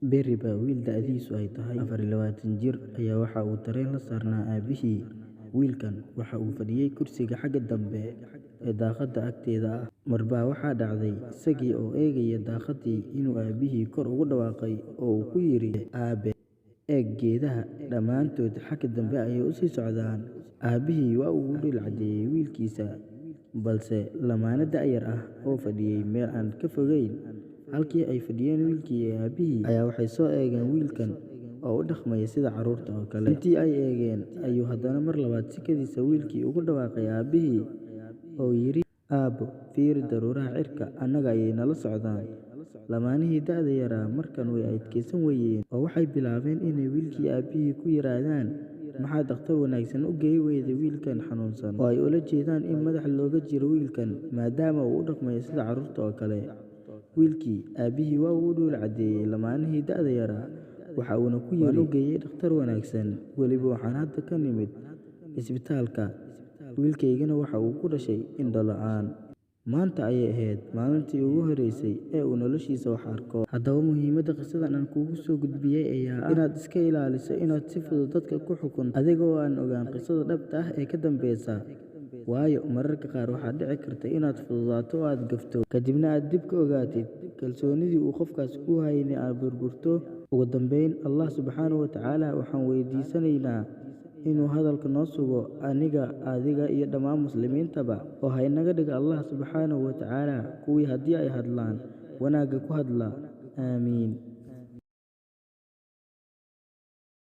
Berry baa wiil da'diisu ay tahay 24 jir ayaa waxa uu tareen la saarnaa aabihii. Wiilkan waxa uu fadhiyay kursiga xagga dambe ee daaqadda agteeda ah. Marbaa waxaa dhacday isagii oo eegaya daaqaddii inuu aabihii kor ugu dhawaaqay oo uu ku yidhi, "Aabe, eeg geedaha, dhammaantood xagga dambe ayay u sii socdaan." Aabihii waa uu u dhaleeceeyay wiilkiisa, balse lamaane da'yar ah oo fadhiyay meel aan ka fogeyn halkii ay fadhiyeen wiilkii iyo aabihii ayaa waxay soo eegeen wiilkan oo u dhaqmaya sida carruurta oo kale. Intii ay eegeen ayuu haddana mar labaad si kedis ah wiilkii ugu dhawaaqay aabihii oo yidhi, "Aabbo, fiiri daruuraha cirka, annaga ayay nala socdaan." Lamaanihii da'da yaraa markan way adkaysan waayeen oo waxay bilaabeen inay wiilkii aabihii ku yiraahdaan, "Maxaad dhakhtar wanaagsan u geyn weyday wiilkan xanuunsan?" oo ay ula jeedaan in madaxa looga jiro wiilkan maadaama uu u dhaqmayo sida carruurta oo kale. Wiilkii aabihii waa uu u dhaleeceeyay lamaanihii da'da yaraa, waxa uuna ku yidhi, "Waan u geeyay dhakhtar wanaagsan, weliba waxaan hadda ka nimid isbitaalka. Wiilkaygana waxa uu ku dhashay indho la'aan." Maanta ayay ahayd maalintii ugu horreysay ee uu noloshiisa wax arko. Haddaba muhiimadda qisadan aan kuugu soo gudbiyay ayaa ah inaad iska ilaaliso inaad si fudud dadka ku xukunto adiga oo aan ogaan qisada dhabta ah ee ka dambeysa. Waayo mararka qaar waxaa dhici karta inaad fududaato oo aad gafto, kadibna aad dib ka ogaatid kalsoonidii uu qofkaas kuu hayay aad burburto. Ugu dambeyn, Allah Subxaanahu wa Tacaala waxaan weydiisanaynaa inuu hadalka noo sugo aniga, adiga iyo dhammaan muslimiintaba, oo ha inaga dhigo Allah Subxaanahu wa Tacaala kuwii haddii ay hadlaan wanaagga ku hadla. Aamiin.